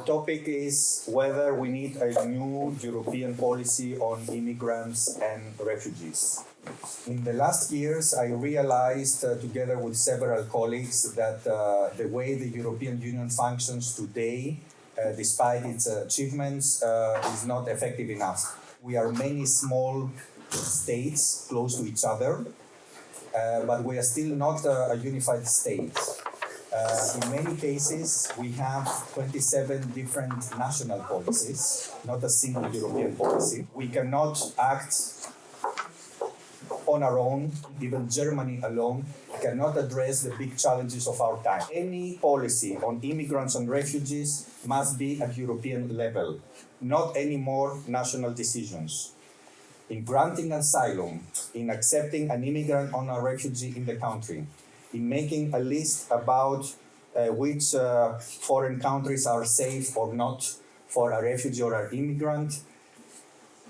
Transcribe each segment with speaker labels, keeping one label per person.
Speaker 1: topic is whether we need a new European policy on immigrants and refugees. In the last years, I realized, together with several colleagues, that the way the European Union functions today, despite its achievements, is not effective enough. We are many small states close to each other, but we are still not a unified state. In many cases, we have 27 different national policies, not a single European policy. We cannot act on our own. Even Germany alone cannot address the big challenges of our time. Any policy on immigrants and refugees must be at European level, not any more national decisions. In granting asylum, in accepting an immigrant or a refugee in the country, in making a list about which foreign countries are safe or not for a refugee or an immigrant,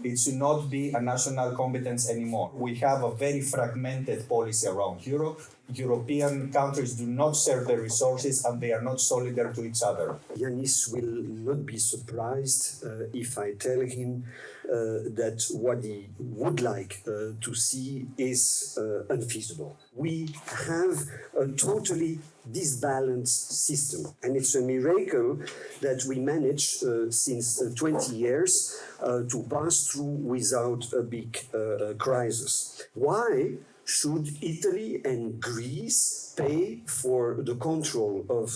Speaker 1: it should not be a national competence anymore. We have a very fragmented policy around Europe. European countries do not share their resources and they are not solidary to each other.
Speaker 2: Yannis will not be surprised if I tell him that what he would like to see is unfeasible. We have a totally disbalanced system, and it's a miracle that we managed since 20 years to pass through without a big crisis. Why should Italy and Greece pay for the control of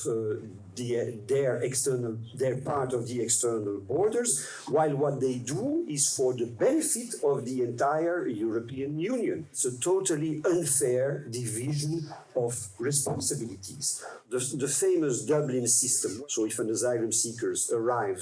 Speaker 2: their part of the external borders, while what they do is for the benefit of the entire European Union? It's a totally unfair division of responsibilities. The famous Dublin system. So if an asylum seekers arrive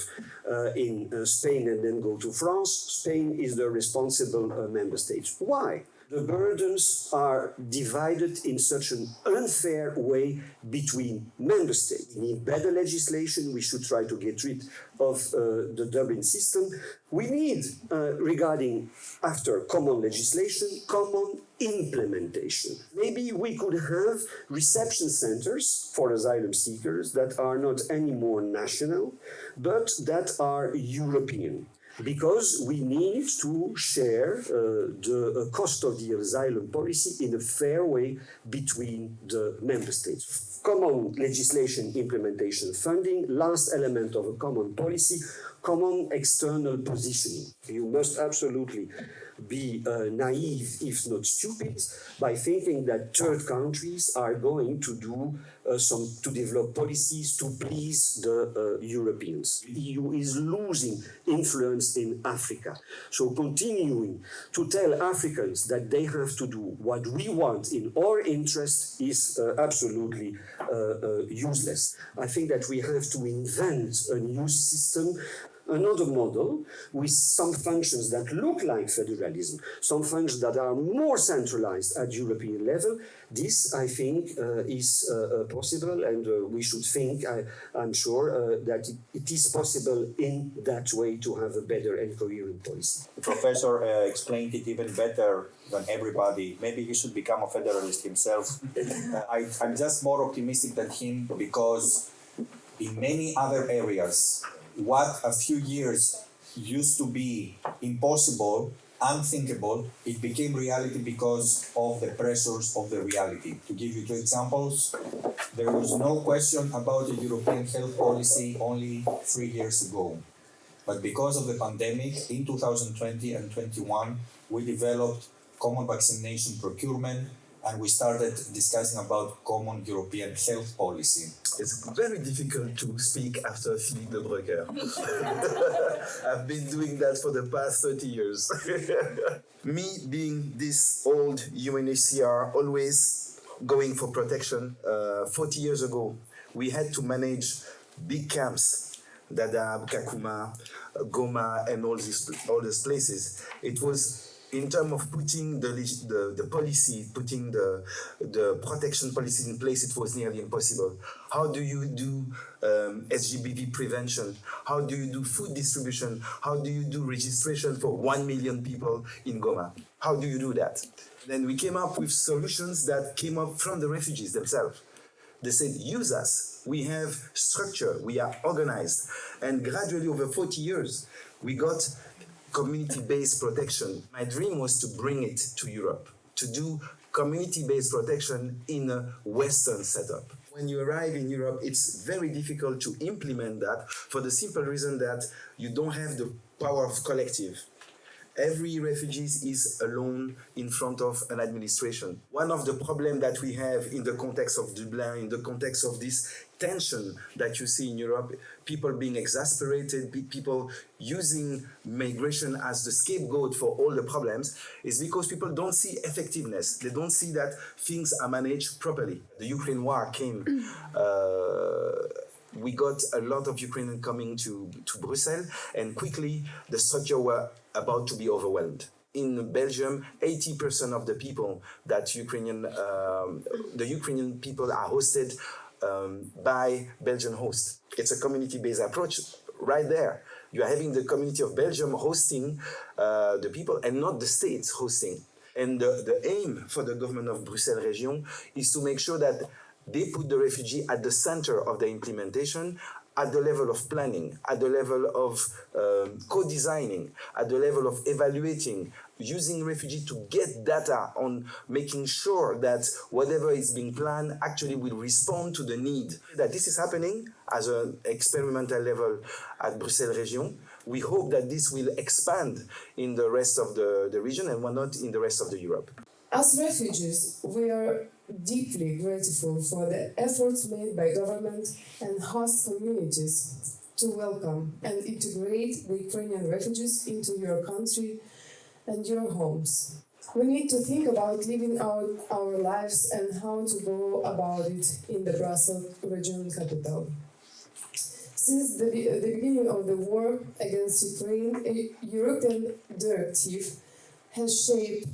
Speaker 2: in Spain and then go to France, Spain is the responsible member state. Why? The burdens are divided in such an unfair way between member states. We need better legislation. We should try to get rid of the Dublin system. We need, regarding after common legislation, common implementation. Maybe we could have reception centers for asylum seekers that are not anymore national, but that are European. Because we need to share the cost of the asylum policy in a fair way between the member states. Common legislation implementation funding, last element of a common policy, common external positioning. You must absolutely be naive, if not stupid, by thinking that third countries are going to do to develop policies to please the Europeans. The EU is losing influence in Africa. So continuing to tell Africans that they have to do what we want in our interest is absolutely useless. I think that we have to invent a new system, another model with some functions that look like federalism, some functions that are more centralized at European level. This, I think, is possible, and we should think, I'm sure, that it is possible in that way to have a better and coherent policy.
Speaker 1: The professor explained it even better than everybody. Maybe he should become a federalist himself. I'm just more optimistic than him because in many other areas, what a few years used to be impossible, unthinkable, it became reality because of the pressures of the reality. To give you two examples, there was no question about the European health policy only 3 years ago. But because of the pandemic, in 2020 and 2021, we developed common vaccination procurement, and we started discussing about common European health policy.
Speaker 3: It's very difficult to speak after Philippe de Bruycker. I've been doing that for the past 30 years. Me being this old UNHCR, always going for protection, 40 years ago, we had to manage big camps, Dadaab, Kakuma, Goma, and all these places. It was in terms of putting the policy, putting the protection policies in place, it was nearly impossible. How do you do SGBV prevention? How do you do food distribution? How do you do registration for 1 million people in Goma? How do you do that? Then we came up with solutions that came up from the refugees themselves. They said, use us. We have structure, we are organized. And gradually over 40 years, we got community-based protection. My dream was to bring it to Europe, to do community-based protection in a Western setup. When you arrive in Europe, it's very difficult to implement that for the simple reason that you don't have the power of collective. Every refugee is alone in front of an administration. One of the problems that we have in the context of Dublin, in the context of this tension that you see in Europe, people being exasperated, people using migration as the scapegoat for all the problems, is because people don't see effectiveness. They don't see that things are managed properly. The Ukraine war came, we got a lot of Ukrainians coming to Brussels, and quickly the structure were about to be overwhelmed. In Belgium, 80% of the people that the Ukrainian people are hosted by Belgian hosts. It's a community-based approach right there. You are having the community of Belgium hosting the people and not the states hosting. And the aim for the government of Brussels Region is to make sure that they put the refugee at the center of the implementation, at the level of planning, at the level of co-designing, at the level of evaluating, using refugee to get data on making sure that whatever is being planned actually will respond to the need. That this is happening as an experimental level at Brussels Region. We hope that this will expand in the rest of the region and why not in the rest of the Europe.
Speaker 4: As refugees, we are deeply grateful for the efforts made by government and host communities to welcome and integrate the Ukrainian refugees into your country and your homes. We need to think about living out our lives and how to go about it in the Brussels region capital. Since the beginning of the war against Ukraine, a European directive has shaped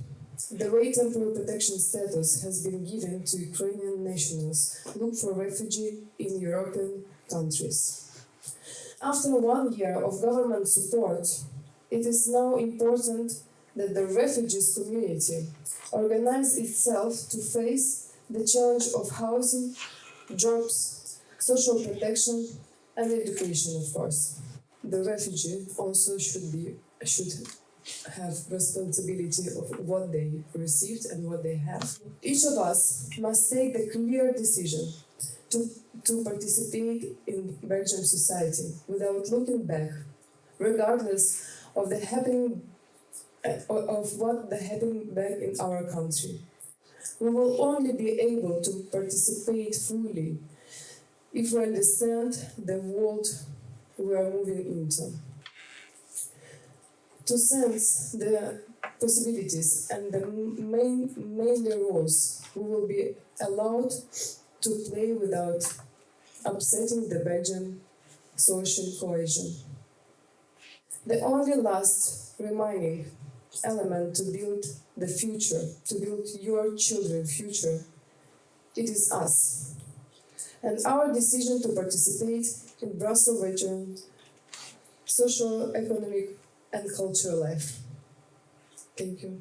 Speaker 4: the way temporary protection status has been given to Ukrainian nationals look for refuge in European countries. After 1 year of government support, it is now important that the refugees community organize itself to face the challenge of housing, jobs, social protection, and education, of course. The refugee also should have responsibility of what they received and what they have. Each of us must take the clear decision to participate in Belgian society without looking back, regardless of what happened back in our country. We will only be able to participate fully if we understand the world we are moving into. To sense the possibilities and the mainly roles we will be allowed to play without upsetting the Belgian social cohesion. The only last remaining element to build the future, to build your children's future, it is us. And our decision to participate in Brussels region, social, economic, and cultural life. Thank you.